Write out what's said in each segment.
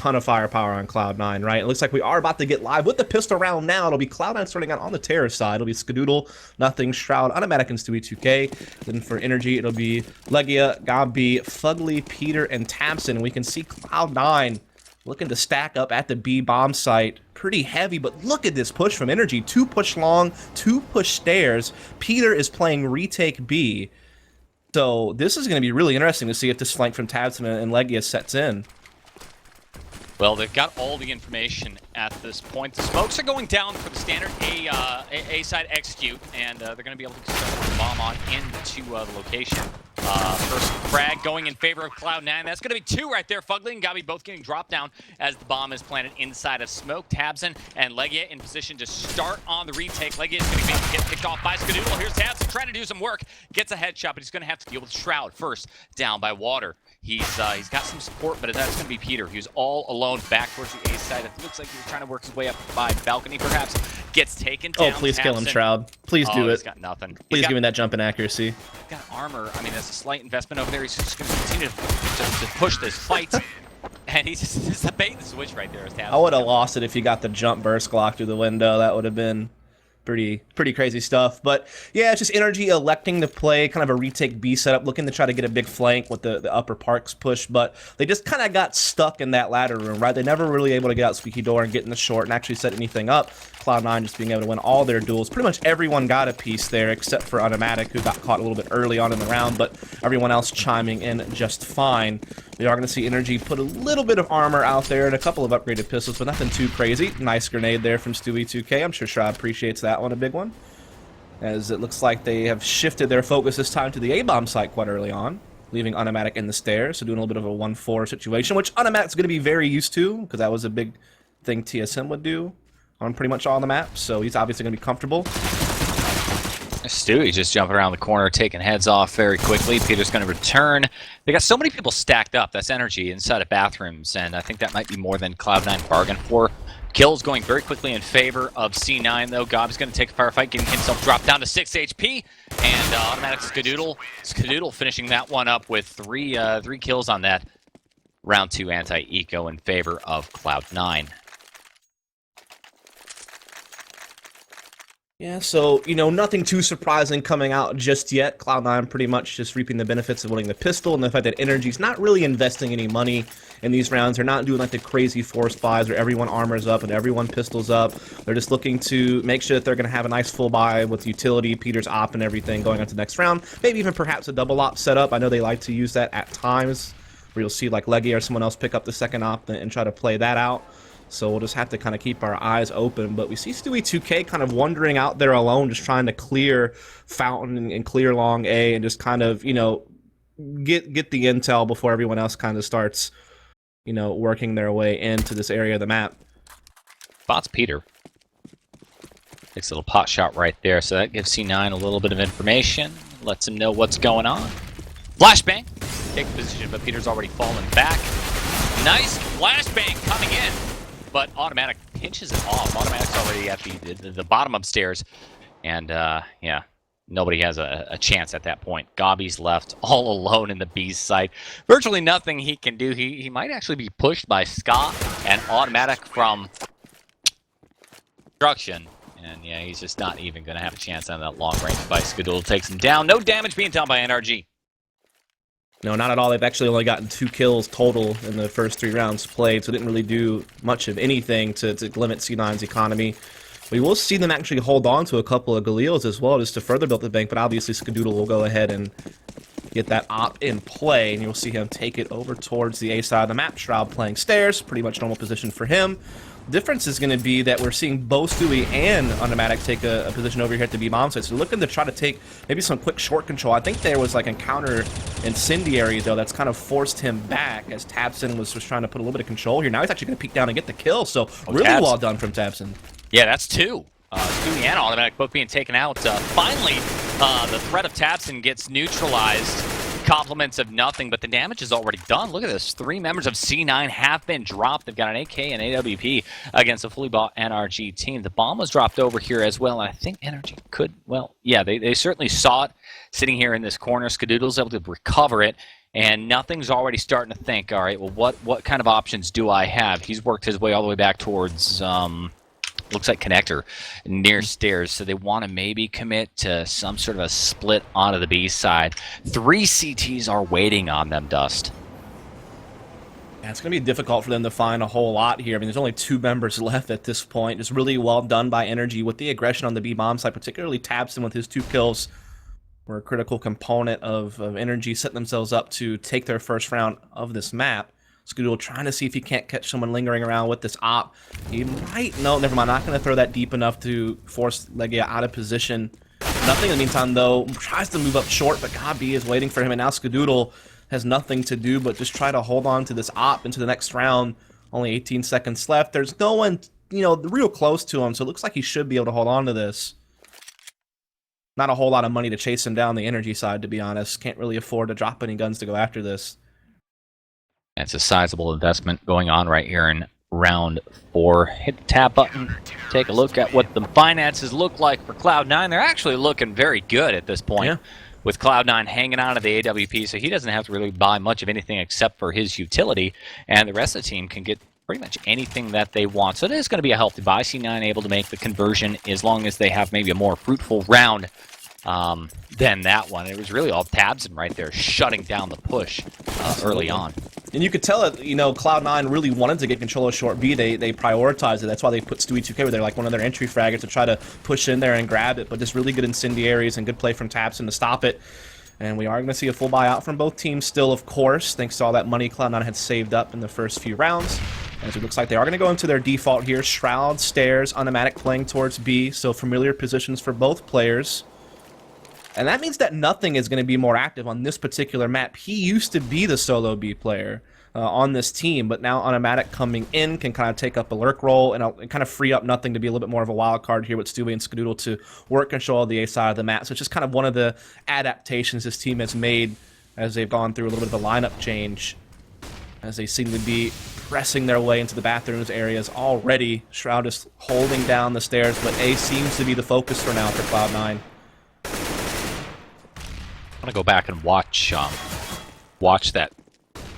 ton of firepower on Cloud9, right? It looks like we are about to get live with the pistol round now. It'll be Cloud9 starting out on the terror side. It'll be Skadoodle, Nothing, Shroud, Automatic, and Stewie 2K. Then for NRG, it'll be Legia, Gabi, Fugly, Peter, and Tabson. We can see Cloud9 looking to stack up at the B bomb site pretty heavy, but look at this push from NRG. 2 push long, 2 push stairs. Peter is playing retake B. So this is going to be really interesting to see if this flank from Tabson and Legia sets in. Well, they've got all the information at this point. The smokes are going down for the standard A side execute, and they're going to be able to start the bomb on into the location. First frag going in favor of Cloud9. That's going to be 2 right there. Fugly and Gabi both getting dropped down as the bomb is planted inside of smoke. Tabson and Legia in position to start on the retake. Legia is going to get picked off by Skadoodle. Here's Tabson trying to do some work. Gets a headshot, but he's going to have to deal with Shroud first, down by water. He's got some support, but that's going to be Peter. He was all alone back towards the A side. It looks like he was trying to work his way up by balcony, perhaps. Gets taken down. Oh, please Tabson. kill him, Shroud. Please do it. He's got nothing. Please give me that jump in accuracy. He's got armor. I mean, there's a slight investment over there. He's just going to continue to push this fight. And he's just it's a bait and switch right there. I would have lost it if you got the jump burst Glock through the window. That would have been pretty crazy stuff. But yeah, it's just NRG electing to play kind of a retake B setup, looking to try to get a big flank with the upper parks push, but they just kind of got stuck in that ladder room, right? They never really able to get out squeaky door and get in the short and actually set anything up. Cloud9 just being able to win all their duels. Pretty much everyone got a piece there except for Automatic, who got caught a little bit early on in the round, but everyone else chiming in just fine. We are going to see NRG put a little bit of armor out there and a couple of upgraded pistols, but nothing too crazy. Nice grenade there from Stewie 2K. I'm sure Shroud appreciates that one, a big one, as it looks like they have shifted their focus this time to the A-bomb site quite early on, leaving Automatic in the stairs, so doing a little bit of a 1-4 situation, which Automatic's going to be very used to, because that was a big thing TSM would do on pretty much all the maps, so he's obviously going to be comfortable. Stewie just jumping around the corner, taking heads off very quickly. Peter's going to return. They got so many people stacked up. That's NRG inside of bathrooms, and I think that might be more than Cloud9 bargained for. Kills going very quickly in favor of C9, though. Gabi's going to take a firefight, getting himself dropped down to 6 HP. And Automatic Skadoodle. Skadoodle finishing that one up with three kills on that. Round 2 anti-eco in favor of Cloud9. Yeah, so, you know, nothing too surprising coming out just yet. Cloud9 pretty much just reaping the benefits of winning the pistol, and the fact that NRG's not really investing any money in these rounds. They're not doing like the crazy force buys where everyone armors up and everyone pistols up. They're just looking to make sure that they're going to have a nice full buy with utility, Peter's op, and everything going on to the next round. Maybe even perhaps a double op setup. I know they like to use that at times, where you'll see like Legia or someone else pick up the second op and try to play that out. So we'll just have to kind of keep our eyes open. But we see Stewie 2K kind of wandering out there alone, just trying to clear Fountain and clear long A and just kind of, you know, get the intel before everyone else kind of starts, you know, working their way into this area of the map. Spots Peter. Takes a little pot shot right there, so that gives C9 a little bit of information. Lets him know what's going on. Flashbang. Take the position, but Peter's already fallen back. Nice flashbang coming in. But Automatic pinches it off. Automatic's already at the bottom upstairs. And, yeah, nobody has a chance at that point. Gabi's left all alone in the B's site. Virtually nothing he can do. He might actually be pushed by Scott and Automatic from Destruction. And, yeah, he's just not even going to have a chance on that long-range fight. Skadoodle takes him down. No damage being done by NRG. No, not at all. They've actually only gotten 2 kills total in the first 3 rounds played, so didn't really do much of anything to limit C9's economy. We will see them actually hold on to a couple of Galeals as well, just to further build the bank, but obviously Skadoodle will go ahead and get that op in play, and you'll see him take it over towards the A side of the map. Shroud playing stairs, pretty much normal position for him. Difference is going to be that we're seeing both Stewie and Automatic take a position over here at the B bomb site. So looking to try to take maybe some quick short control. I think there was like a counter incendiary though that's kind of forced him back as Tabson was trying to put a little bit of control here. Now he's actually going to peek down and get the kill. So really well done from Tabson. Yeah, that's 2. Stewie and Automatic both being taken out. Finally, the threat of Tabson gets neutralized. Compliments of nothing, but the damage is already done. Look at this. 3 members of C9 have been dropped. They've got an AK and AWP against a fully bought NRG team. The bomb was dropped over here as well, and I think NRG could, well, yeah, they certainly saw it sitting here in this corner. Skadoodle's able to recover it, and nothing's already starting to think, all right, well, what kind of options do I have? He's worked his way all the way back towards, looks like connector near stairs, so they want to maybe commit to some sort of a split onto the B side. 3 CTs are waiting on them, Dust. Yeah, it's going to be difficult for them to find a whole lot here. I mean, there's only 2 members left at this point. Just really well done by NRG with the aggression on the B bomb side, particularly Tabson with his 2 kills were a critical component of NRG setting themselves up to take their first round of this map. Scoodle trying to see if he can't catch someone lingering around with this op. He might, no, never mind, not going to throw that deep enough to force Legia out of position. Nothing in the meantime, though. Tries to move up short, but Gabi is waiting for him, and now Skadoodle has nothing to do but just try to hold on to this op into the next round. Only 18 seconds left. There's no one, you know, real close to him, so it looks like he should be able to hold on to this. Not a whole lot of money to chase him down the energy side, to be honest. Can't really afford to drop any guns to go after this. It's a sizable investment going on right here in round 4. Hit the tab button. Take a look at what the finances look like for Cloud9. They're actually looking very good at this point. Yeah. With Cloud9 hanging on to the AWP, so he doesn't have to really buy much of anything except for his utility, and the rest of the team can get pretty much anything that they want. So it is going to be a healthy buy. C9 able to make the conversion as long as they have maybe a more fruitful round than that one. It was really all Tabson right there shutting down the push early on. And you could tell it, you know, Cloud9 really wanted to get control of short B. They prioritized it. That's why they put Stewie 2K with there, like one of their entry fraggers to try to push in there and grab it. But just really good incendiaries and good play from Tabson to stop it. And we are going to see a full buyout from both teams still, of course, thanks to all that money Cloud9 had saved up in the first few rounds. As it looks like they are going to go into their default here. Shroud, Stairs, Automatic playing towards B, so familiar positions for both players. And that means that Nothing is going to be more active on this particular map. He used to be the solo B player on this team, but now Automatic coming in can kind of take up a lurk role and kind of free up Nothing to be a little bit more of a wild card here with Stewie and Skadoodle to work control of the A side of the map. So it's just kind of one of the adaptations this team has made as they've gone through a little bit of a lineup change, as they seem to be pressing their way into the bathrooms areas already. Shroud is holding down the stairs, but A seems to be the focus for now for Cloud9. I'm gonna go back and watch that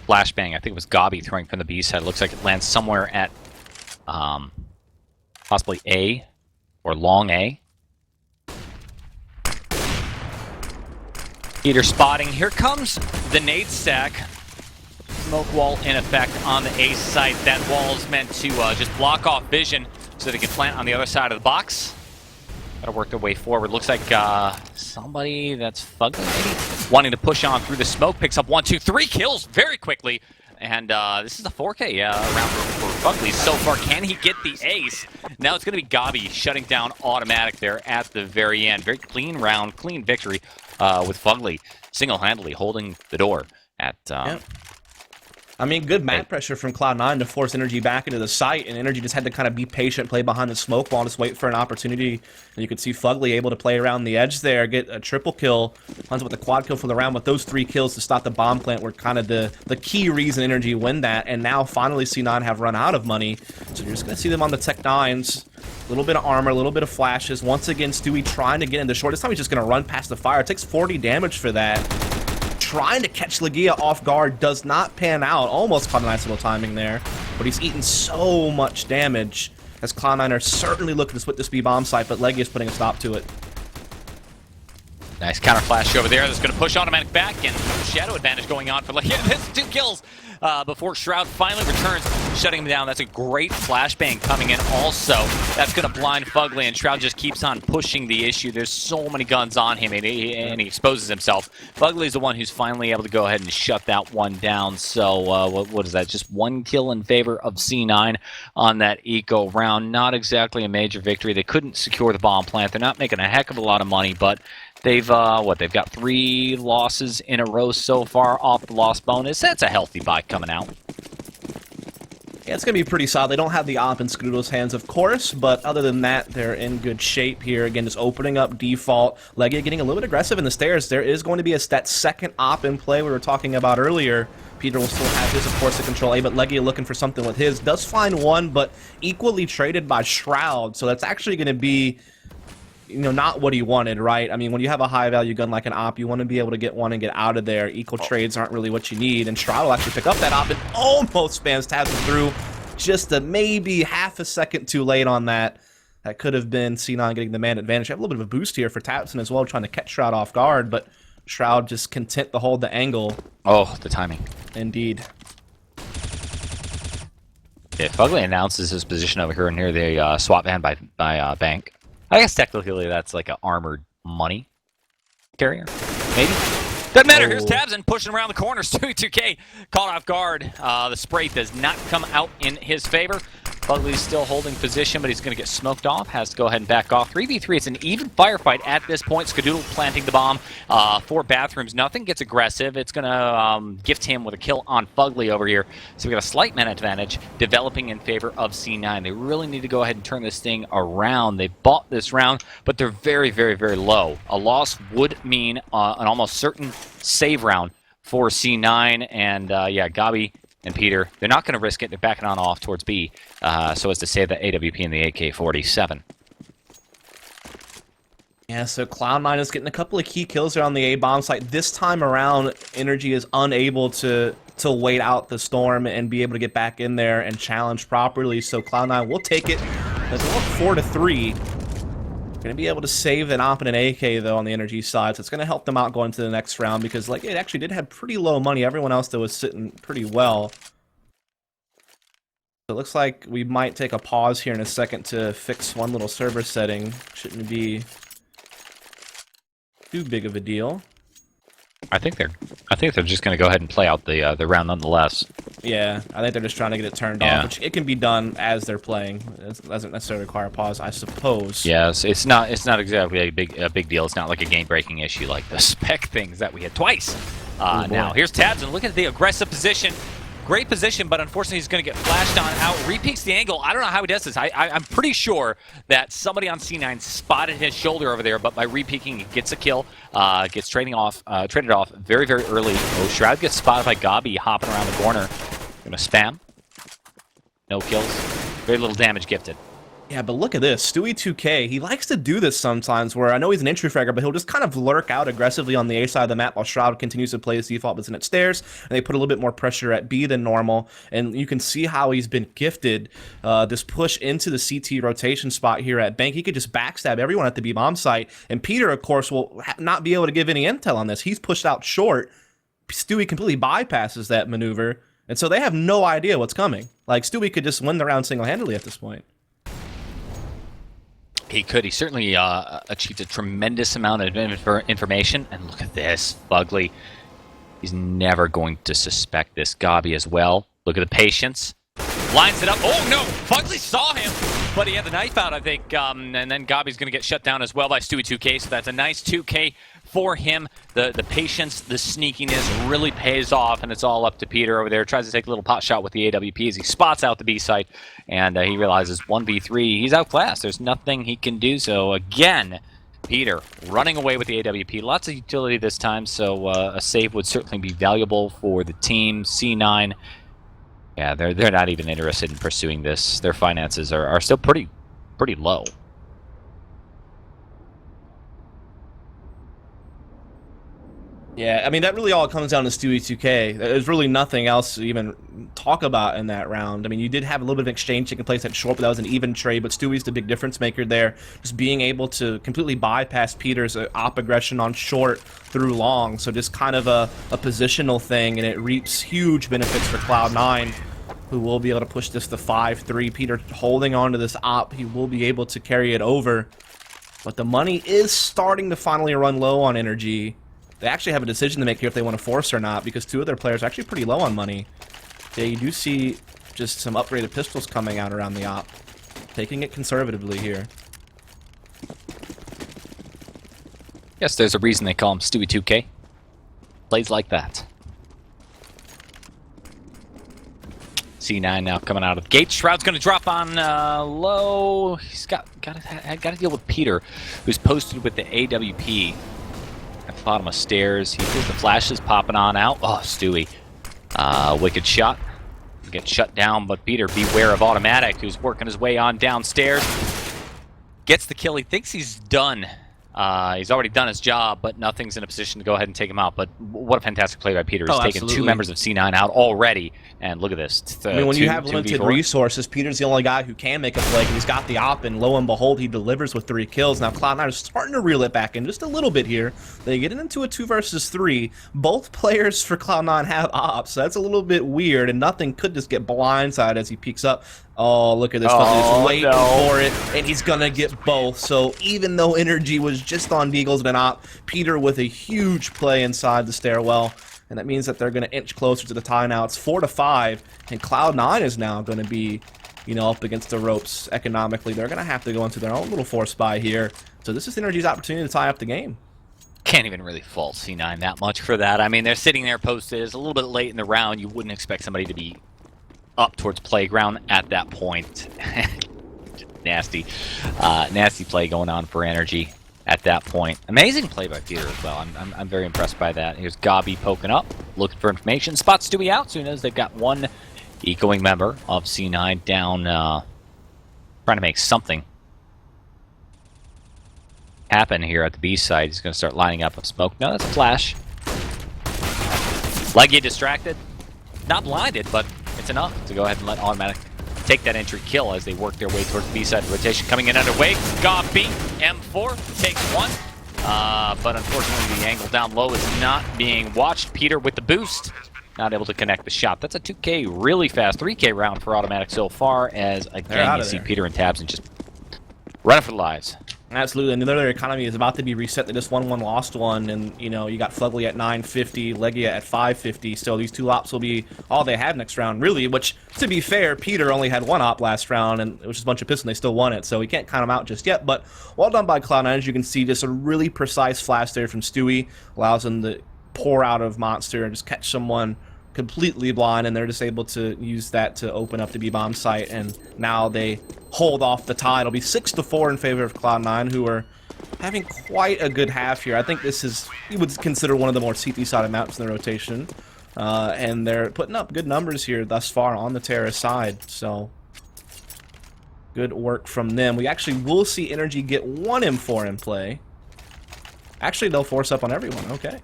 flashbang. I think it was Gabi throwing from the B side. It looks like it lands somewhere at possibly A or long A. Heater spotting. Here comes the nade stack. Smoke wall in effect on the A site. That wall is meant to just block off vision so they can plant on the other side of the box. Gotta work their way forward. Looks like somebody that's Fugly maybe wanting to push on through the smoke. Picks up 1, 2, 3 kills very quickly. And this is a 4K round for Fugly so far. Can he get the ace? Now it's going to be Gabi shutting down Automatic there at the very end. Very clean round, clean victory with Fugly single-handedly holding the door at... Yep. I mean, good map pressure from Cloud9 to force NRG back into the site, and NRG just had to kind of be patient, play behind the smoke wall, just wait for an opportunity. And you could see Fugly able to play around the edge there, get a triple kill, ends up with a quad kill for the round, but those 3 kills to stop the bomb plant were kind of the key reason NRG win that, and now finally C9 have run out of money, so you're just going to see them on the Tech 9s. A little bit of armor, a little bit of flashes. Once again, Stewie trying to get in the short. This time he's just going to run past the fire. It takes 40 damage for that. Trying to catch Legia off guard does not pan out. Almost caught a nice little timing there, but he's eaten so much damage as Cloud9 are certainly looking to split this B bomb site, but Legia is putting a stop to it. Nice counter flash over there. That's going to push Automatic back, and shadow advantage going on for Legia. That's 2 kills before Shroud finally returns, shutting him down. That's a great flashbang coming in also. That's going to blind Fugly, and Shroud just keeps on pushing the issue. There's so many guns on him, and he exposes himself. Fugly is the one who's finally able to go ahead and shut that one down. So what is that? Just 1 kill in favor of C9 on that eco round. Not exactly a major victory. They couldn't secure the bomb plant. They're not making a heck of a lot of money, but they've they've got 3 losses in a row so far off the loss bonus. That's a healthy buy coming out. Yeah, it's going to be pretty solid. They don't have the op in Skadoodle's hands, of course, but other than that, they're in good shape here. Again, just opening up default. Legia getting a little bit aggressive in the stairs. There is going to be that second op in play we were talking about earlier. Peter will still have his, of course, to control A, but Legia looking for something with his. Does find one, but equally traded by Shroud, so that's actually going to be not what he wanted, right? I mean, when you have a high-value gun like an op, you want to be able to get one and get out of there. Equal trades aren't really what you need, and Shroud will actually pick up that op and almost spams tabs him through. Just maybe half a second too late on that. That could have been C9 getting the man advantage. I have a little bit of a boost here for Tapson as well, trying to catch Shroud off guard, but Shroud just content to hold the angle. Oh, the timing. Indeed. Yeah, Fugly announces his position over here near the swap van by Bank. I guess technically that's like an armored money carrier, maybe? Doesn't matter, here's Tabson pushing around the corner. Stewie 2K caught off guard. The spray does not come out in his favor. Fugly's still holding position, but he's going to get smoked off. Has to go ahead and back off. 3v3, it's an even firefight at this point. Skadoodle planting the bomb. 4 bathrooms, nothing gets aggressive. It's going to gift him with a kill on Fugly over here. So we got a slight man advantage developing in favor of C9. They really need to go ahead and turn this thing around. They bought this round, but they're very, very, very low. A loss would mean an almost certain save round for C9, and yeah, Gabi and Peter, they're not going to risk it. They're backing on off towards B, so as to save the AWP and the AK-47. Yeah, so Cloud9 is getting a couple of key kills there on the A-bomb site. This time around, NRG is unable to wait out the storm and be able to get back in there and challenge properly, so Cloud9 will take it. Let's go 4-3. Going to be able to save an op and an AK, though, on the NRG side, so it's going to help them out going to the next round, because like it actually did have pretty low money. Everyone else, though, was sitting pretty well. So it looks like we might take a pause here in a second to fix one little server setting. Shouldn't be too big of a deal. I think they're just going to go ahead and play out the round nonetheless. Yeah, I think they're just trying to get it turned off, which it can be done as they're playing. It doesn't necessarily require a pause, I suppose. Yes, it's not exactly a big deal. It's not like a game-breaking issue like the spec things that we had twice. Now here's Tabson. Look at the aggressive position. Great position, but unfortunately he's going to get flashed on out. Repeats the angle. I don't know how he does this. I'm pretty sure that somebody on C9 spotted his shoulder over there, but by repeaking, he gets a kill. Gets traded off very, very early. Oh, Shroud gets spotted by Gabi hopping around the corner. Gonna spam. No kills. Very little damage gifted. Yeah, but look at this. Stewie 2K, he likes to do this sometimes where I know he's an entry fragger, but he'll just kind of lurk out aggressively on the A side of the map while Shroud continues to play his default position at stairs, and they put a little bit more pressure at B than normal, and you can see how he's been gifted this push into the CT rotation spot here at Bank. He could just backstab everyone at the B bomb site, and Peter, of course, will not be able to give any intel on this. He's pushed out short. Stewie completely bypasses that maneuver, and so they have no idea what's coming. Like, Stewie could just win the round single-handedly at this point. He could. He certainly achieved a tremendous amount of information. And look at this. Fugly. He's never going to suspect this. Gabi as well. Look at the patience. Lines it up. Oh, no. Fugly saw him. But he had the knife out, I think. And then Gabi's going to get shut down as well by Stewie 2K. So that's a nice 2K for him. The patience, the sneakiness really pays off, and it's all up to Peter over there. Tries to take a little pot shot with the AWP as he spots out the B site, and he realizes 1v3. He's outclassed. There's nothing he can do. So again, Peter running away with the AWP. Lots of utility this time, so a save would certainly be valuable for the team. C9, yeah, they're not even interested in pursuing this. Their finances are still pretty low. Yeah, I mean, that really all comes down to Stewie 2K. There's really nothing else to even talk about in that round. I mean, you did have a little bit of exchange taking place at short, but that was an even trade. But Stewie's the big difference maker there. Just being able to completely bypass Peter's op aggression on short through long. So just kind of a positional thing, and it reaps huge benefits for Cloud9, who will be able to push this to 5-3. Peter holding on to this op, he will be able to carry it over. But the money is starting to finally run low on NRG. They actually have a decision to make here if they want to force or not, because 2 of their players are actually pretty low on money. Yeah, you do see just some upgraded pistols coming out around the op. Taking it conservatively here. Yes, there's a reason they call him Stewie 2K. Plays like that. C9 now coming out of the gate. Shroud's going to drop on low. He's got to deal with Peter, who's posted with the AWP. At the bottom of stairs. He feels the flashes popping on out. Oh, Stewie. Wicked shot. Gets shut down, but Peter, beware of Automatic, who's working his way on downstairs. gets the kill. He thinks he's done. He's already done his job, but nothing's in a position to go ahead and take him out. But what a fantastic play by Peter. He's taken absolutely. 2 members of C9 out already. And look at this. I mean, when you have limited resources, Peter's the only guy who can make a play. He's got the op, and lo and behold, he delivers with 3 kills. Now, Cloud9 is starting to reel it back in just a little bit here. They get into a 2 versus 3. Both players for Cloud9 have ops, so that's a little bit weird, and nothing could just get blindsided as he peeks up. Oh, look at this. He's waiting for it, and he's going to get both. So even though NRG was just on Deagles and an op, Peter with a huge play inside the stairwell. And that means that they're going to inch closer to the tie now. It's 4-5, and Cloud9 is now going to be, you know, up against the ropes economically. They're going to have to go into their own little force buy here. So this is NRG's opportunity to tie up the game. Can't even really fault C9 that much for that. I mean, they're sitting there posted. It's a little bit late in the round. You wouldn't expect somebody to be up towards playground at that point. Nasty play going on for NRG at that point. Amazing play by Peter as well. I'm very impressed by that. Here's Gabi poking up, looking for information. Spots Stewie out soon as they've got one ecoing member of C9 down, trying to make something happen here at the B side. He's going to start lining up a smoke. No, that's a flash. Leggy distracted. Not blinded, but it's enough to go ahead and let Automatic take that entry kill as they work their way towards the B side. Rotation coming in underway. Gabi, M4, takes 1. But unfortunately, the angle down low is not being watched. Peter with the boost, not able to connect the shot. That's a 2K really fast 3K round for Automatic so far, as again you see Peter and Tabs and just running for the lives. Absolutely, and their economy is about to be reset. They just won one, lost one, and you know you got Fugly at 950, Legia at 550. So these 2 ops will be all they have next round, really. Which, to be fair, Peter only had 1 op last round, and it was just a bunch of piss, and they still won it. So we can't count them out just yet. But well done by Cloud9. As you can see, just a really precise flash there from Stewie allows them to pour out of Monster and just catch someone completely blind, and they're just able to use that to open up the B-bomb site, and now they hold off the tie. It'll be 6-4 in favor of Cloud9, who are having quite a good half here. I think this is, you would consider one of the more CT-sided maps in the rotation, and they're putting up good numbers here thus far on the terrorist side, so good work from them. We actually will see NRG get 1 M4 in play. Actually, they'll force up on everyone. Okay.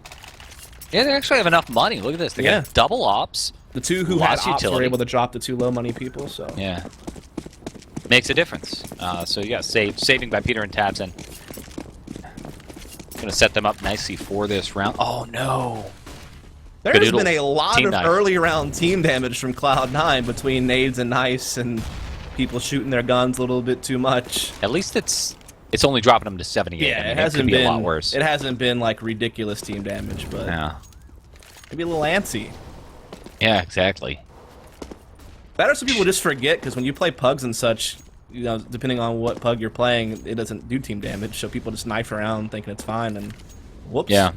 Yeah, they actually have enough money. Look at this. They got double ops. The 2 who had ops were able to drop the 2 low money people, so. Yeah. Makes a difference. So yeah, saving by Peter and Tabs, and gonna set them up nicely for this round. Oh no. There's been a lot of early round team damage from Cloud9 between nades and Nice and people shooting their guns a little bit too much. At least it's only dropping them to 78. Yeah, I mean, it hasn't been been a lot worse. It hasn't been like ridiculous team damage, but yeah, maybe a little antsy. Yeah, exactly. That or some people just forget, because when you play pugs and such, you know, depending on what pug you're playing, it doesn't do team damage, so people just knife around thinking it's fine, and whoops. Yeah.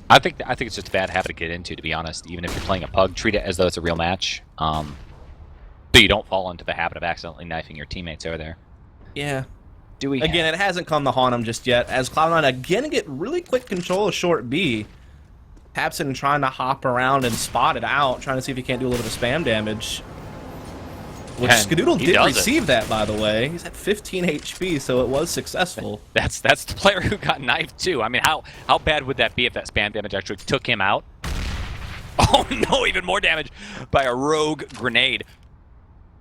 I think it's just a bad habit to get into, to be honest. Even if you're playing a pug, treat it as though it's a real match, so you don't fall into the habit of accidentally knifing your teammates over there. Yeah. Dewey. Again, it hasn't come to haunt them just yet, as Cloud9 again get really quick control of short B. Tapson trying to hop around and spot it out, trying to see if he can't do a little bit of spam damage. Which Skadoodle did receive that, by the way. He's at 15 HP, so it was successful. That's the player who got knifed too. I mean, how bad would that be if that spam damage actually took him out? Oh no, even more damage by a rogue grenade.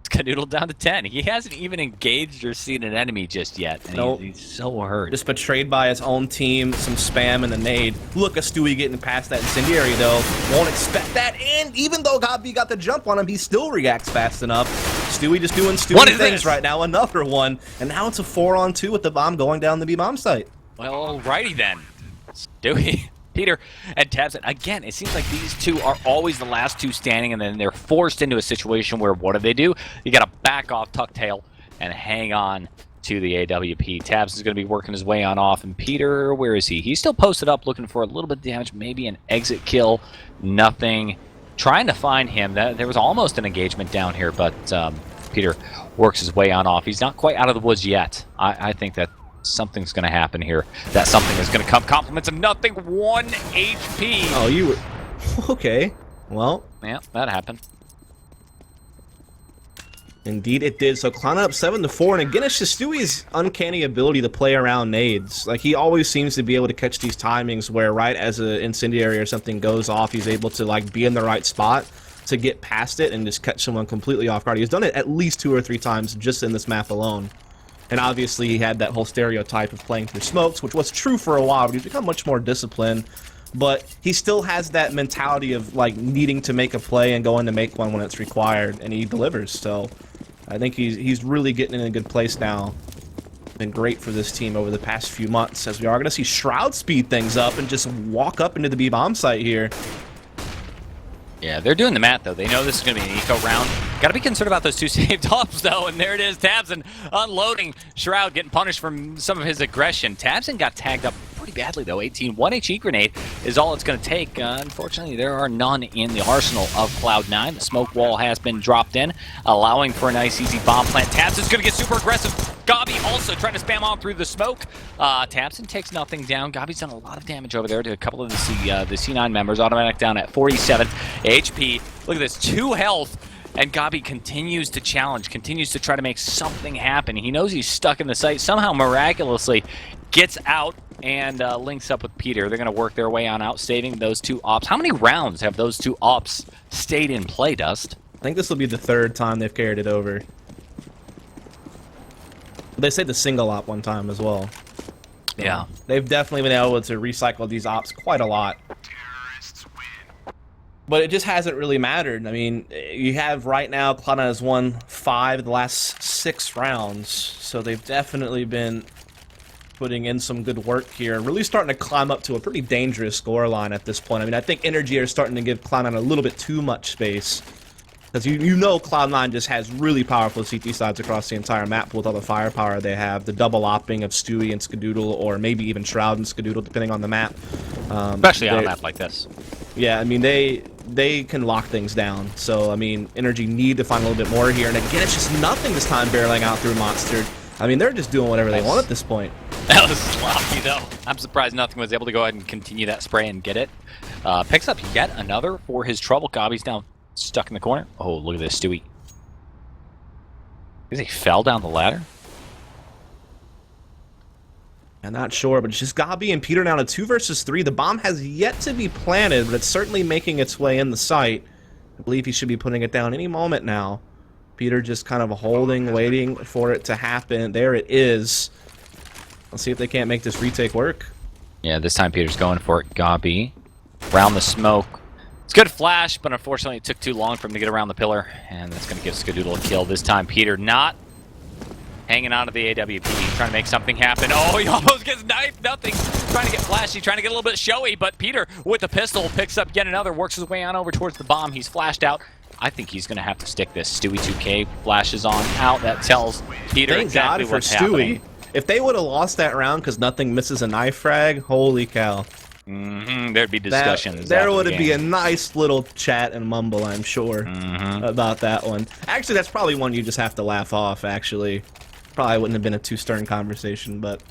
Skadoodle down to 10. He hasn't even engaged or seen an enemy just yet. And nope. He's so hurt. Just betrayed by his own team, some spam and the nade. Look at Stewie getting past that incendiary, though. Won't expect that, and even though Gabi got the jump on him, he still reacts fast enough. Stewie just doing Stewie things right now. Another one, and now it's a 4-on-2 with the bomb going down the B-bomb site. Well, alrighty then. Stewie, Peter, and Tabs. Again, it seems like these 2 are always the last 2 standing, and then they're forced into a situation where what do? You got to back off, tuck tail, and hang on to the AWP. Tabs is going to be working his way on off, and Peter, where is he? He's still posted up looking for a little bit of damage, maybe an exit kill. Nothing. Trying to find him. There was almost an engagement down here, but Peter works his way on off. He's not quite out of the woods yet. I think that something's going to happen here. That something is going to come. Compliments of nothing. 1 HP. Oh, you were... Okay. Well. Yeah, that happened. Indeed it did. So Cloud9 up 7-4, and again it's just Stewie's uncanny ability to play around nades. Like, he always seems to be able to catch these timings where right as an incendiary or something goes off, he's able to like be in the right spot to get past it and just catch someone completely off guard. He's done it at least 2 or 3 times just in this map alone. And obviously he had that whole stereotype of playing through smokes, which was true for a while, but he's become much more disciplined. But he still has that mentality of like needing to make a play and going to make one when it's required, and he delivers. So I think he's really getting in a good place now. Been great for this team over the past few months, as we are going to see Shroud speed things up and just walk up into the B-bomb site here. Yeah, they're doing the math, though. They know this is going to be an eco round. Got to be concerned about those 2 saved ops, though, and there it is. Tabson unloading. Shroud getting punished from some of his aggression. Tabson got tagged up pretty badly, though. 18. 1 HE grenade is all it's going to take. Unfortunately, there are none in the arsenal of Cloud9. The smoke wall has been dropped in, allowing for a nice, easy bomb plant. Tabson's going to get super aggressive. Gabi also trying to spam on through the smoke. Tabson takes nothing down. Gabi's done a lot of damage over there to a couple of the C9 members. Automatic down at 47 HP. Look at this, 2 health. And Gabi continues to challenge, continues to try to make something happen. He knows he's stuck in the site. Somehow, miraculously, gets out and links up with Peter. They're going to work their way on out, saving those 2 ops. How many rounds have those 2 ops stayed in play, Dust? I think this will be the 3rd time they've carried it over. They say the single op one time as well. Yeah. They've definitely been able to recycle these ops quite a lot. But it just hasn't really mattered. I mean, you have right now, Cloud9 has won 5 of the last 6 rounds. So they've definitely been putting in some good work here. Really starting to climb up to a pretty dangerous scoreline at this point. I mean, I think NRG are starting to give Cloud9 a little bit too much space. Because you know Cloud9 just has really powerful CT sides across the entire map with all the firepower they have. The double opping of Stewie and Skadoodle, or maybe even Shroud and Skadoodle, depending on the map. Especially on a map like this. Yeah, I mean, they can lock things down. So, I mean, NRG need to find a little bit more here. And again, it's just nothing this time barreling out through Monster. I mean, they're just doing whatever they want at this point. That was sloppy, though. I'm surprised nothing was able to go ahead and continue that spray and get it. Picks up yet another for his trouble. Gabi's now stuck in the corner. Oh, look at this, Stewie. Because he fell down the ladder? I'm not sure, but it's just Gabi and Peter now to 2 versus 3. The bomb has yet to be planted, but it's certainly making its way in the site. I believe he should be putting it down any moment now. Peter just kind of holding, waiting for it to happen. There it is. Let's see if they can't make this retake work. Yeah, this time Peter's going for it. Gabi, around the smoke. It's good flash, but unfortunately it took too long for him to get around the pillar, and that's going to give Skadoodle a kill. This time Peter not hanging on to the AWP, trying to make something happen. Oh, he almost gets knifed, nothing. Trying to get flashy, trying to get a little bit showy, but Peter with the pistol picks up yet another, works his way on over towards the bomb. He's flashed out. I think he's going to have to stick this. Stewie 2K flashes on out. That tells Peter Thank exactly God for what's Stewie. happening. If they would have lost that round because nothing misses a knife frag, holy cow. There'd be discussions. There would be a nice little chat and mumble, I'm sure, about that one. Actually, that's probably one you just have to laugh off, actually. Probably wouldn't have been a too stern conversation, but...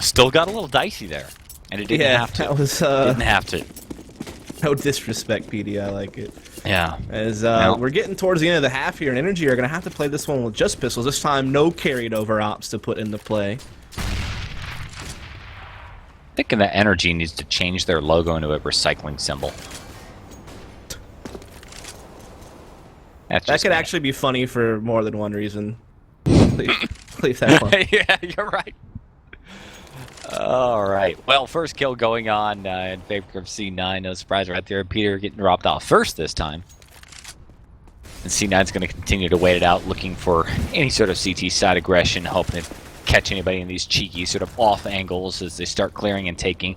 Still got a little dicey there. And it didn't have to. That was, didn't have to. No disrespect, PD, I like it. Yeah. As we're getting towards the end of the half here, and NRG are going to have to play this one with just pistols. This time, no carried over ops to put into play. Thinking that NRG needs to change their logo into a recycling symbol. That could actually be funny for more than one reason. Leave that one. Yeah, you're right. All right. Well, first kill going on in favor of C9. No surprise right there. Peter getting dropped off first this time. And C9's going to continue to wait it out, looking for any sort of CT side aggression, hoping to catch anybody in these cheeky sort of off angles as they start clearing and taking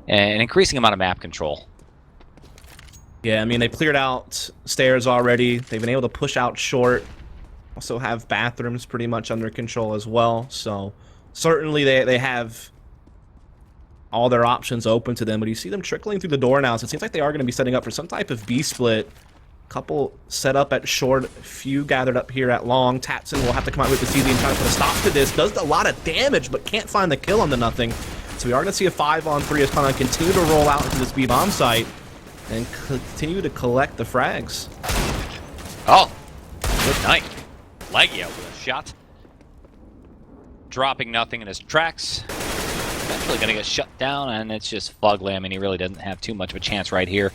an increasing amount of map control. Yeah, I mean, they cleared out stairs already. They've been able to push out short. Also have bathrooms pretty much under control as well. So certainly they have all their options open to them. But you see them trickling through the door now. So it seems like they are going to be setting up for some type of B split. Couple set up at short, few gathered up here at long. Tatson will have to come out with the CZ and try to put a stop to this. Does a lot of damage, but can't find the kill on the nothing. So we are going to see a 5-on-3 as Cloud9 continue to roll out into this B-bomb site and continue to collect the frags. Oh, Good night. Leggy out with a shot. Dropping nothing in his tracks. Eventually going to get shut down, and it's just Fugly. I mean, he really doesn't have too much of a chance right here.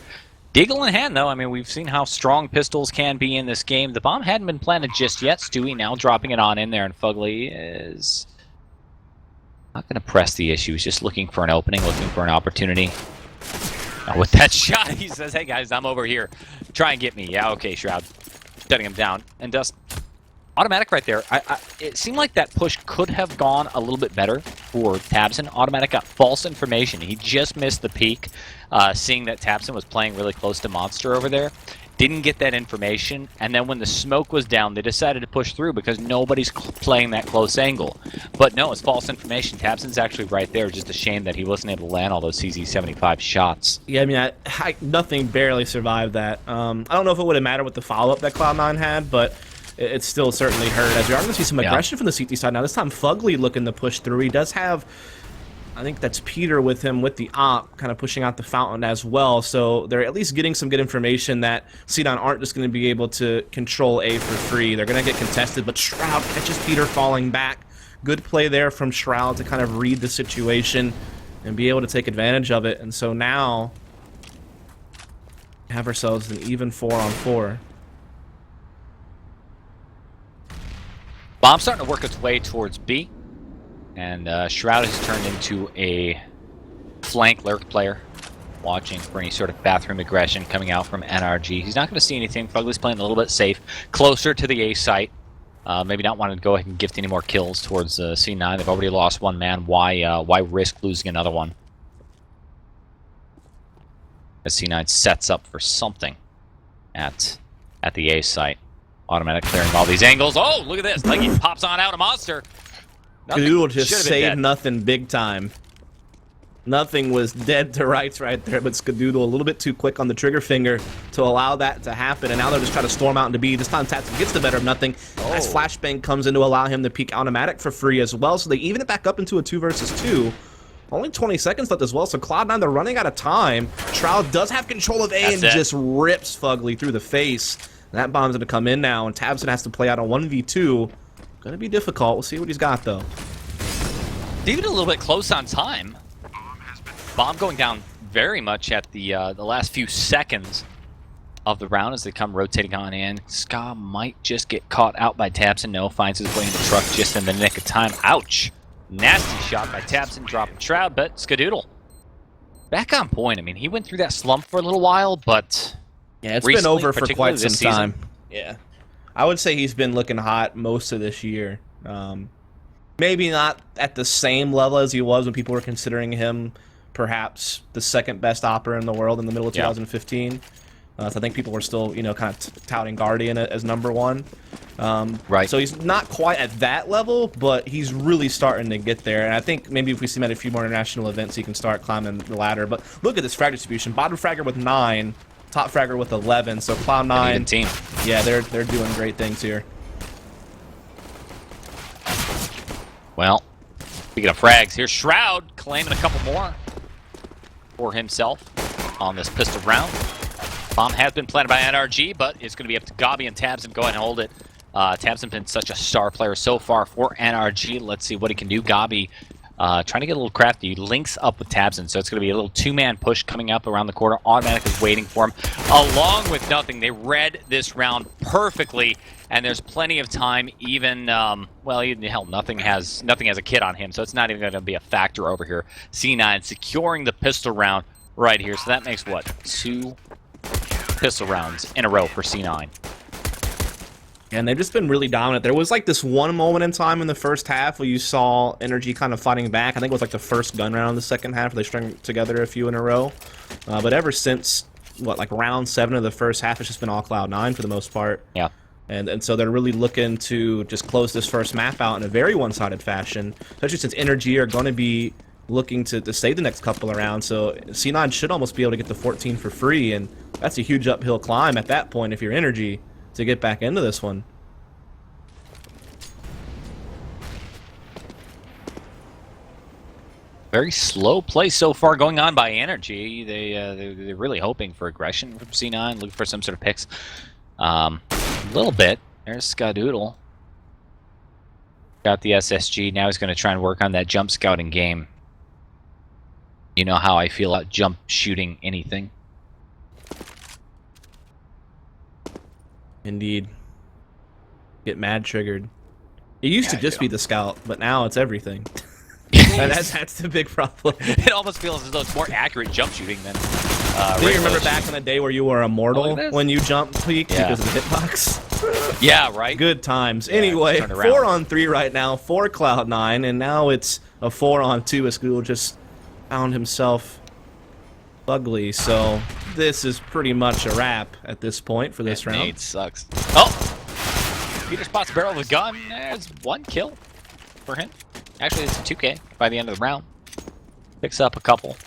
Deagle in hand, though. I mean, we've seen how strong pistols can be in this game. The bomb hadn't been planted just yet. Stewie now dropping it on in there, and Fugly is not going to press the issue. He's just looking for an opening, looking for an opportunity. Now with that shot, he says, hey guys, I'm over here. Try and get me. Yeah, okay, Shroud. Shutting him down. And Dust, Automatic right there. It seemed like that push could have gone a little bit better for Tabson. Automatic got false information. He just missed the peak, seeing that Tabson was playing really close to Monster over there. Didn't get that information, and then when the smoke was down, they decided to push through because nobody's playing that close angle. But no, it's false information. Tabson's actually right there. Just a shame that he wasn't able to land all those CZ75 shots. Yeah, I mean, nothing barely survived that. I don't know if it would have mattered with the follow-up that Cloud9 had, but it still certainly hurt. As we are going to see some aggression from the CT side now. This time, Fugly looking to push through. He does have, I think that's Peter with him with the op, kind of pushing out the fountain as well. So they're at least getting some good information that C9 aren't just going to be able to control A for free. They're going to get contested, but Shroud catches Peter falling back. Good play there from Shroud to kind of read the situation and be able to take advantage of it. And so now we have ourselves an even 4-on-4. Bomb starting to work its way towards B. And Shroud has turned into a flank lurk player, watching for any sort of bathroom aggression coming out from NRG. He's not going to see anything. Fugly's playing a little bit safe, closer to the A site. Maybe not wanting to go ahead and gift any more kills towards C9. They've already lost one man. Why risk losing another one? As C9 sets up for something at the A site. Automatic clearing all these angles. Oh, look at this! Like he pops on out a monster. Dude just saved nothing big time. Nothing was dead to rights right there, but Skadoodle a little bit too quick on the trigger finger to allow that to happen, and now they're just trying to storm out into B. This time Tatsu gets the better of nothing. As Flashbang comes in to allow him to peek Automatic for free as well, so they even it back up into a 2 versus 2. Only 20 seconds left as well, so Cloud9, they're running out of time. Shroud does have control of A and just rips Fugly through the face. That bomb's going to come in now, and Tabson has to play out a 1v2. Going to be difficult. We'll see what he's got, though. Even a little bit close on time. Bomb going down very much at the last few seconds of the round as they come rotating on in. Ska might just get caught out by Tabson. No, finds his way in the truck just in the nick of time. Ouch! Nasty shot by Tabson, dropping Shroud, but Skadoodle back on point. I mean, he went through that slump for a little while, but yeah, it's been over for quite some time. Yeah, I would say he's been looking hot most of this year. Maybe not at the same level as he was when people were considering him perhaps the second best opera in the world in the middle of 2015. So I think people were still, you know, kind of touting Guardian as #1. Right. So he's not quite at that level, but he's really starting to get there. And I think maybe if we see him at a few more international events, he can start climbing the ladder. But look at this frag distribution. Bottom fragger with 9, top fragger with 11. So Cloud9, team. Yeah, they're doing great things here. Well, speaking of frags, here's Shroud claiming a couple more for himself on this pistol round. Bomb has been planted by NRG, but it's going to be up to Gabi and Tabson. Go ahead and hold it. Tabson's been such a star player so far for NRG. Let's see what he can do. Gabi trying to get a little crafty. He links up with Tabson, so it's going to be a little 2-man push coming up around the corner. Automatic is waiting for him. Along with nothing, they read this round perfectly, and there's plenty of time. Even well, hell, nothing has a kit on him, so it's not even going to be a factor over here. C9 securing the pistol round right here, so that makes what, 2 pistol rounds in a row for C9. And they've just been really dominant. There was like this one moment in time in the first half where you saw NRG kind of fighting back. I think it was like the first gun round in the second half where they strung together a few in a row. But ever since, what, like round 7 of the first half, it's just been all Cloud9 for the most part. Yeah. And so they're really looking to just close this first map out in a very one-sided fashion, especially since NRG are going to be looking to stay the next couple of rounds. So C9 should almost be able to get the 14 for free, and that's a huge uphill climb at that point if you're NRG to get back into this one. Very slow play so far going on by NRG. They're really hoping for aggression from C9, looking for some sort of picks. A little bit. There's Skadoodle. Got the SSG. Now he's going to try and work on that jump scouting game. You know how I feel about jump shooting anything. Indeed. Get mad triggered. It used to just be the scout, but now it's everything. That's the big problem. It almost feels as though it's more accurate jump shooting than. Do you remember back in the day where you were immortal when you jumped peak because of the hitbox? Yeah, right. Good times. Anyway, 4-on-3 right now for Cloud9, and now it's a 4-on-2 as Skadoodle just found himself ugly. So this is pretty much a wrap at this point for this round. Nade sucks. Oh, Peter spots barrel of the gun. There's 1 kill for him. Actually, it's a 2K by the end of the round. Picks up a couple.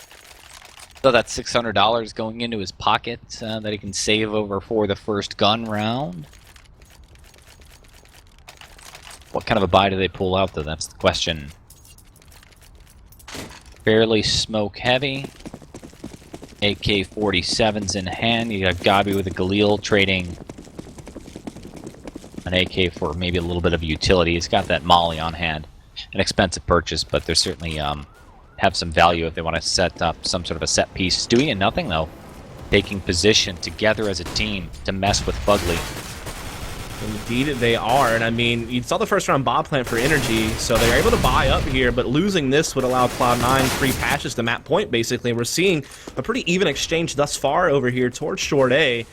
So that's $600 going into his pocket that he can save over for the first gun round. What kind of a buy do they pull out, though? That's the question. Fairly smoke heavy. AK-47's in hand. You got Gabi with a Galil trading an AK for maybe a little bit of utility. He's got that Molly on hand. An expensive purchase, but they're certainly have some value if they want to set up some sort of a set piece. Stewie and Nothing, though, taking position together as a team to mess with Fugly. Indeed they are, and I mean, you saw the first round bomb plant for NRG, so they're able to buy up here, but losing this would allow Cloud9 free patches to map point, basically. We're seeing a pretty even exchange thus far over here towards Short A,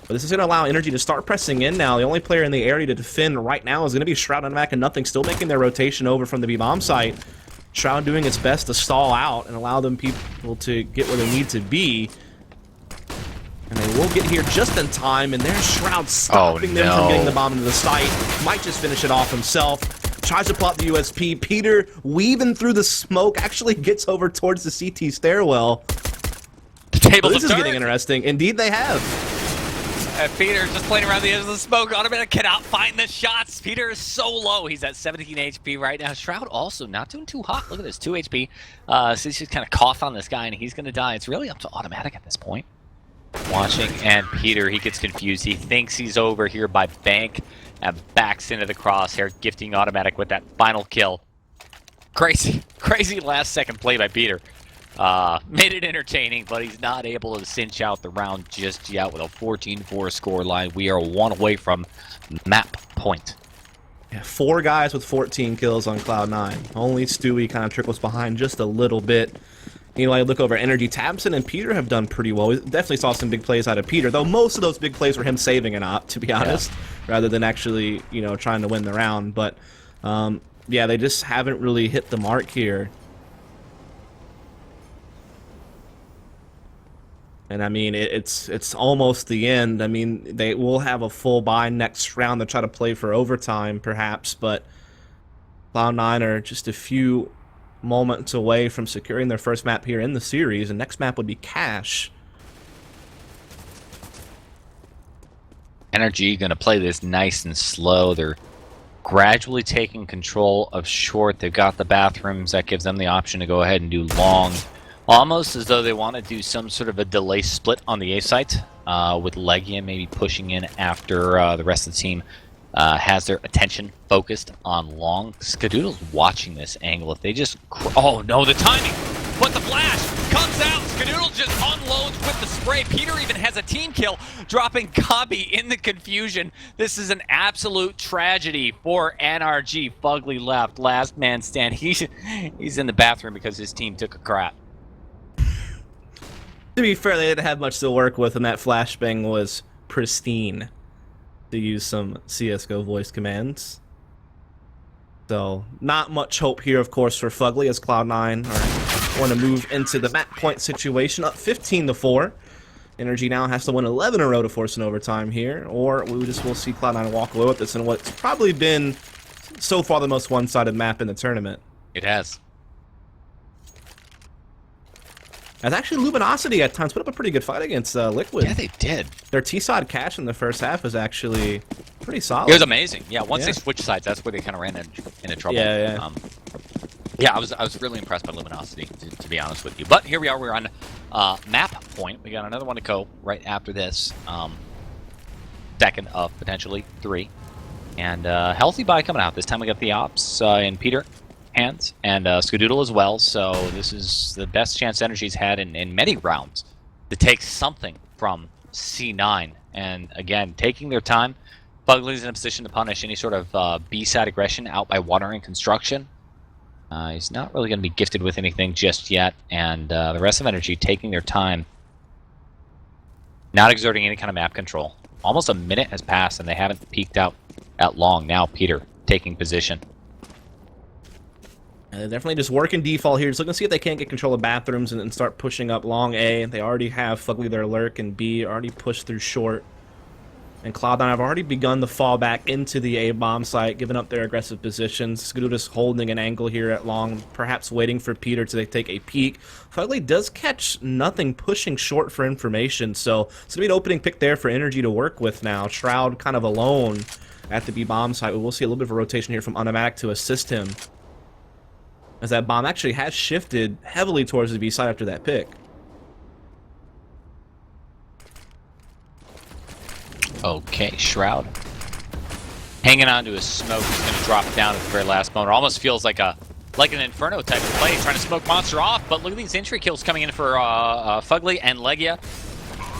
but this is going to allow NRG to start pressing in now. The only player in the area to defend right now is going to be Shroud and Mac and Nothing, still making their rotation over from the B-bomb site. Shroud doing its best to stall out and allow them people to get where they need to be. And they will get here just in time, and there's Shroud stopping them from getting the bomb into the site. Might just finish it off himself. Tries to pull out the USP. Peter, weaving through the smoke, actually gets over towards the CT stairwell. This is getting interesting. Indeed, they have. Peter just playing around the edge of the smoke. Automatic cannot find the shots. Peter is so low. He's at 17 HP right now. Shroud also not doing too hot. Look at this, 2 HP. So he's just kind of cough on this guy, and he's going to die. It's really up to Automatic at this point. Watching, and Peter, he gets confused. He thinks he's over here by Bank and backs into the crosshair, gifting Automatic with that final kill. Crazy, crazy last second play by Peter. Made it entertaining, but he's not able to cinch out the round just yet with a 14-4 score line. We are 1 away from map point. Yeah, 4 guys with 14 kills on Cloud9. Only Stewie kind of trickles behind just a little bit. You know, I look over NRG, Tabson and Peter have done pretty well. We definitely saw some big plays out of Peter, though most of those big plays were him saving an op, to be honest, rather than actually, you know, trying to win the round. But, yeah, they just haven't really hit the mark here. And I mean, it's almost the end. I mean, they will have a full buy next round to try to play for overtime, perhaps, but Cloud9 are just a few moments away from securing their first map here in the series, and next map would be Cash. NRG gonna play this nice and slow. They're gradually taking control of short. They've got the bathrooms. That gives them the option to go ahead and do long. Almost as though they want to do some sort of a delay split on the A site, with Legia maybe pushing in after the rest of the team has their attention focused on long. Skadoodle's watching this angle. If they just... Oh, no, the timing! But the flash comes out. Skadoodle just unloads with the spray. Peter even has a team kill, dropping Gabi in the confusion. This is an absolute tragedy for NRG. Fugly left. Last man stand. He's in the bathroom because his team took a crap. To be fair, they didn't have much to work with, and that flashbang was pristine, to use some CSGO voice commands. So, not much hope here, of course, for Fugly, as Cloud9 are going to move into the map point situation, up 15-4. NRG now has to win 11 in a row to force an overtime here, or we just will see Cloud9 walk away with this in what's probably been, so far, the most one-sided map in the tournament. It has. As actually Luminosity at times put up a pretty good fight against Liquid. Yeah, they did. Their T-side catch in the first half was actually pretty solid. It was amazing. Yeah, once they switched sides, that's where they kind of ran into trouble. Yeah. Yeah, I was really impressed by Luminosity, to be honest with you. But here we are. We're on map point. We got another one to go right after this. Second of potentially 3. And healthy buy coming out. This time we got the ops in Peter hands and Skadoodle as well. So this is the best chance NRG's had in many rounds to take something from C9. And again, taking their time. Fugly's in a position to punish any sort of B-side aggression out by water and construction. He's not really going to be gifted with anything just yet, and the rest of NRG taking their time, not exerting any kind of map control. Almost a minute has passed, and they haven't peeked out at long. Now Peter taking position. They're definitely just working default here, just looking to see if they can't get control of bathrooms and start pushing up long A. They already have Fugly their lurk, and B already pushed through short. And Cloud9 have already begun to fall back into the A bomb site, giving up their aggressive positions. Skadoodle just holding an angle here at long, perhaps waiting for Peter to take a peek. Fugly does catch nothing, pushing short for information, so it's going to be an opening pick there for NRG to work with now. Shroud kind of alone at the B bomb site. We'll see a little bit of a rotation here from Automatic to assist him, as that bomb actually has shifted heavily towards the B side after that pick. Okay, Shroud hanging on to his smoke. He's going to drop down at the very last moment. Almost feels like an Inferno type of play, trying to smoke Monster off. But look at these entry kills coming in for Fugly and Legia.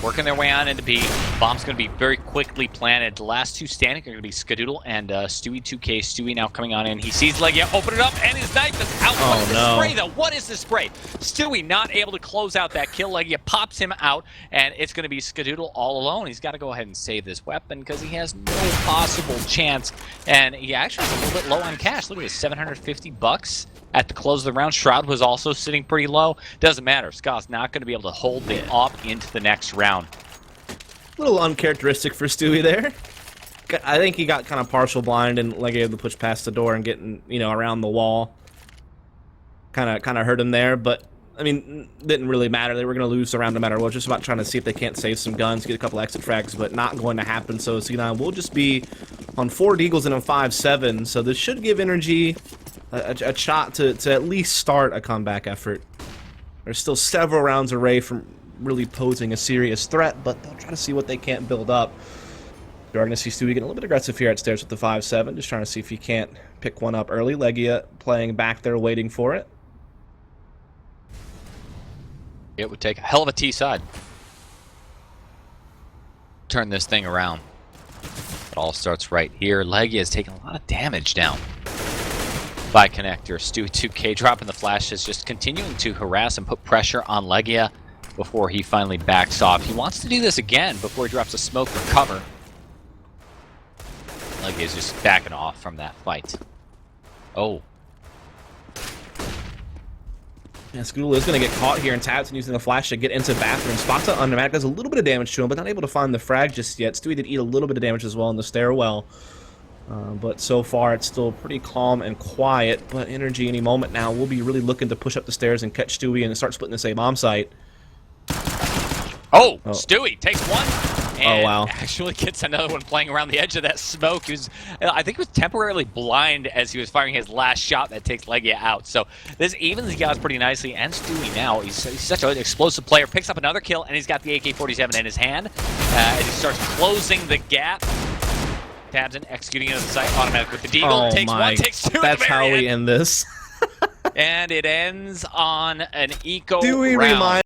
Working their way on into B. Bomb's going to be very quickly planted. The last two standing are going to be Skadoodle and Stewie 2K. Stewie now coming on in. He sees Legia open it up, and his knife is out. What is this spray, though? What is this spray? Stewie not able to close out that kill. Legia pops him out, and it's going to be Skadoodle all alone. He's got to go ahead and save this weapon because he has no possible chance. And he actually is a little bit low on cash. Look at this, $750 at the close of the round. Shroud was also sitting pretty low. Doesn't matter. Scott's not going to be able to hold it up into the next round. A little uncharacteristic for Stewie there. I think he got kind of partial blind and Legia able to push past the door and getting, around the wall. Kind of hurt him there, but I mean, didn't really matter. They were going to lose the round no matter what. Just about trying to see if they can't save some guns, get a couple exit frags, but not going to happen. So C9 will just be on 4 Deagles and a 5-7. So this should give NRG a shot to at least start a comeback effort. There's still several rounds away from really posing a serious threat, but they'll try to see what they can't build up. You're going to see Stewie getting a little bit aggressive here at stairs with the 5-7, just trying to see if he can't pick one up early. Legia playing back there, waiting for it. It would take a hell of a T side. Turn this thing around. It all starts right here. Legia is taking a lot of damage down by connector. Stewie 2K dropping the flashes, just continuing to harass and put pressure on Legia before he finally backs off. He wants to do this again before he drops a smoke for cover. Legia is just backing off from that fight. Oh. Yeah, Skadoodle is going to get caught here and Tabs using a flash to get into bathroom. Spots on Automatic, does a little bit of damage to him, but not able to find the frag just yet. Stewie did eat a little bit of damage as well in the stairwell. But so far, it's still pretty calm and quiet. But NRG any moment now will be really looking to push up the stairs and catch Stewie and start splitting this A bomb site. Oh, Stewie takes one. And wow. Actually gets another one playing around the edge of that smoke. He was, I think he was temporarily blind as he was firing his last shot that takes Legia out. So this evens the odds pretty nicely. And Stewie now, he's such an explosive player. Picks up another kill, and he's got the AK-47 in his hand. As he starts closing the gap. Tabs executing into the site. Automatic with the Deagle. Takes one, takes two. That's how we end this. And it ends on an eco Do we round. remind